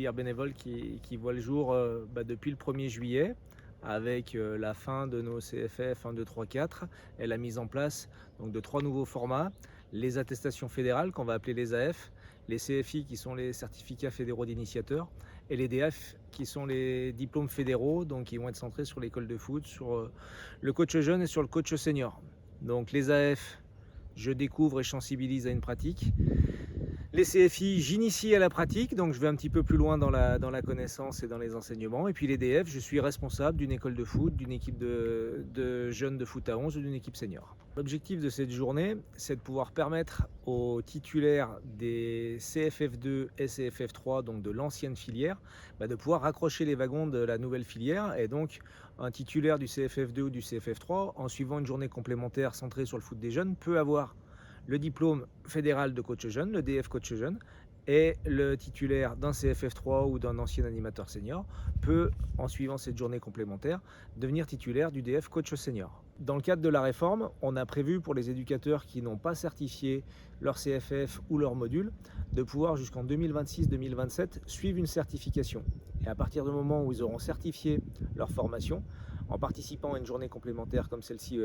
filière bénévole qui voit le jour depuis le 1er juillet, avec la fin de nos CFF 1, 2, 3, 4 et la mise en place donc, de 3 nouveaux formats, les attestations fédérales qu'on va appeler les AF, les CFI qui sont les certificats fédéraux d'initiateurs et les DF qui sont les diplômes fédéraux, donc qui vont être centrés sur l'école de foot, sur le coach jeune et sur le coach senior. Donc les AF, je découvre et je sensibilise à une pratique. Les CFI, j'initie à la pratique, donc je vais un petit peu plus loin dans la connaissance et dans les enseignements. Et puis les DF, je suis responsable d'une école de foot, d'une équipe de jeunes de foot à 11 ou d'une équipe senior. L'objectif de cette journée, c'est de pouvoir permettre aux titulaires des CFF2 et CFF3, donc de l'ancienne filière, de pouvoir raccrocher les wagons de la nouvelle filière. Et donc un titulaire du CFF2 ou du CFF3, en suivant une journée complémentaire centrée sur le foot des jeunes, peut avoir le diplôme fédéral de coach jeune, le DF coach jeune, et le titulaire d'un CFF3 ou d'un ancien animateur senior peut, en suivant cette journée complémentaire, devenir titulaire du DF coach senior. Dans le cadre de la réforme, on a prévu pour les éducateurs qui n'ont pas certifié leur CFF ou leur module, de pouvoir jusqu'en 2026-2027 suivre une certification. Et à partir du moment où ils auront certifié leur formation, en participant à une journée complémentaire comme celle-ci,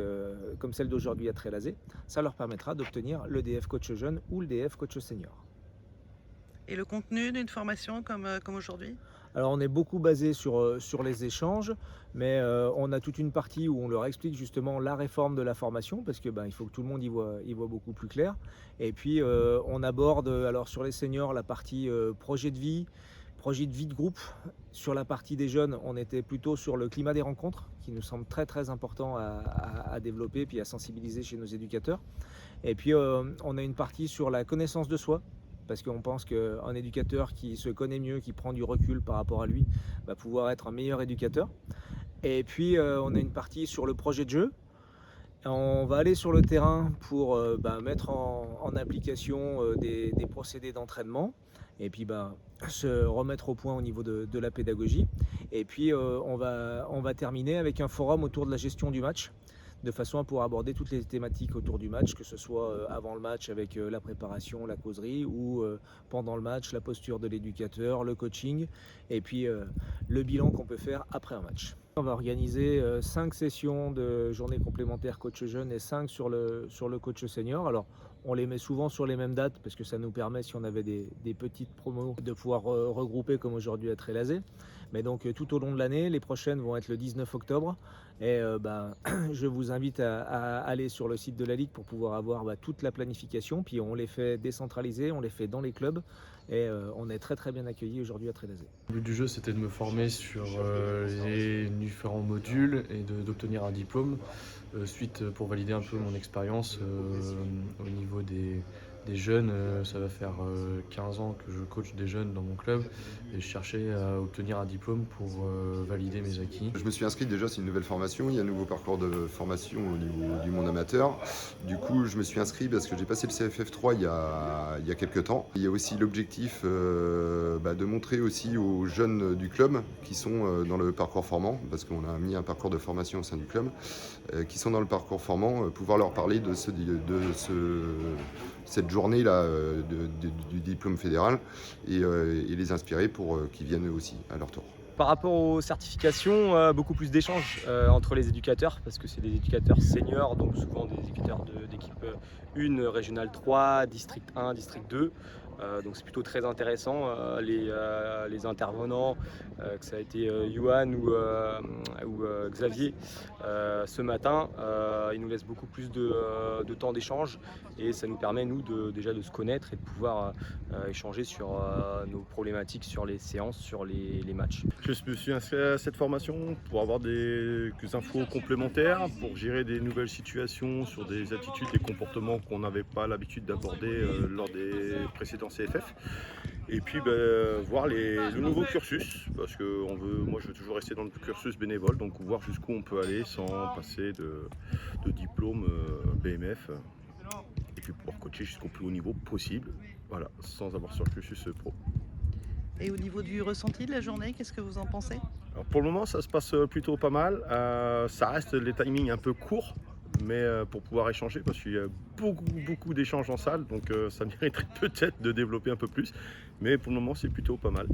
comme celle d'aujourd'hui à Trélazé, ça leur permettra d'obtenir le DF coach jeune ou le DF coach senior. Et le contenu d'une formation comme aujourd'hui? Alors on est beaucoup basé sur les échanges, mais on a toute une partie où on leur explique justement la réforme de la formation, parce que il faut que tout le monde y voit beaucoup plus clair. Et puis on aborde alors sur les seniors la partie projet de vie de groupe. Sur la partie des jeunes, on était plutôt sur le climat des rencontres, qui nous semble très très important à développer puis à sensibiliser chez nos éducateurs. Et puis on a une partie sur la connaissance de soi, parce qu'on pense qu'un éducateur qui se connaît mieux, qui prend du recul par rapport à lui, va pouvoir être un meilleur éducateur. Et puis on a une partie sur le projet de jeu. On va aller sur le terrain pour mettre en application des procédés d'entraînement et puis se remettre au point au niveau de la pédagogie. Et puis on va terminer avec un forum autour de la gestion du match, de façon à pouvoir aborder toutes les thématiques autour du match, que ce soit avant le match avec la préparation, la causerie, ou pendant le match, la posture de l'éducateur, le coaching, et puis le bilan qu'on peut faire après un match. On va organiser 5 sessions de journée complémentaire coach jeune et 5 sur le coach senior. Alors on les met souvent sur les mêmes dates parce que ça nous permet, si on avait des petites promos, de pouvoir regrouper comme aujourd'hui à Trélazé. Mais donc tout au long de l'année, les prochaines vont être le 19 octobre. Et je vous invite à aller sur le site de la Ligue pour pouvoir avoir toute la planification. Puis on les fait décentraliser, on les fait dans les clubs. Et on est très très bien accueillis aujourd'hui à Trélazé. Le but du jeu, c'était de me former sur les différents modules et d'obtenir un diplôme. Suite, pour valider un peu mon expérience au niveau des jeunes, ça va faire 15 ans que je coach des jeunes dans mon club et je cherchais à obtenir un diplôme pour valider mes acquis. Je me suis inscrit déjà, c'est une nouvelle formation, il y a un nouveau parcours de formation au niveau du monde amateur. Du coup, je me suis inscrit parce que j'ai passé le CFF3 il y a quelques temps. Il y a aussi l'objectif de montrer aussi aux jeunes du club qui sont dans le parcours formant, parce qu'on a mis un parcours de formation au sein du club, qui sont dans le parcours formant, pouvoir leur parler de cette journée-là du diplôme fédéral et les inspirer pour qu'ils viennent eux aussi à leur tour. Par rapport aux certifications, beaucoup plus d'échanges entre les éducateurs, parce que c'est des éducateurs seniors, donc souvent des éducateurs d'équipe 1, régionale 3, district 1, district 2. Donc c'est plutôt très intéressant. Les intervenants, que ça a été Johan ou Xavier ce matin, ils nous laissent beaucoup plus de temps d'échange et ça nous permet nous déjà de se connaître et de pouvoir échanger sur nos problématiques, sur les séances, sur les matchs. Je me suis inscrit à cette formation pour avoir des infos complémentaires, pour gérer des nouvelles situations sur des attitudes et comportements qu'on n'avait pas l'habitude d'aborder lors des précédents CFF. Et puis voir le nouveau cursus, parce que moi je veux toujours rester dans le cursus bénévole, donc voir jusqu'où on peut aller sans passer de diplôme BMF. Et puis pouvoir coacher jusqu'au plus haut niveau possible, voilà, sans avoir sur le cursus pro. Et au niveau du ressenti de la journée, qu'est-ce que vous en pensez? Alors pour le moment, ça se passe plutôt pas mal. Ça reste les timings un peu courts, mais pour pouvoir échanger, parce qu'il y a beaucoup d'échanges en salle, donc ça mériterait peut-être de développer un peu plus. Mais pour le moment, c'est plutôt pas mal.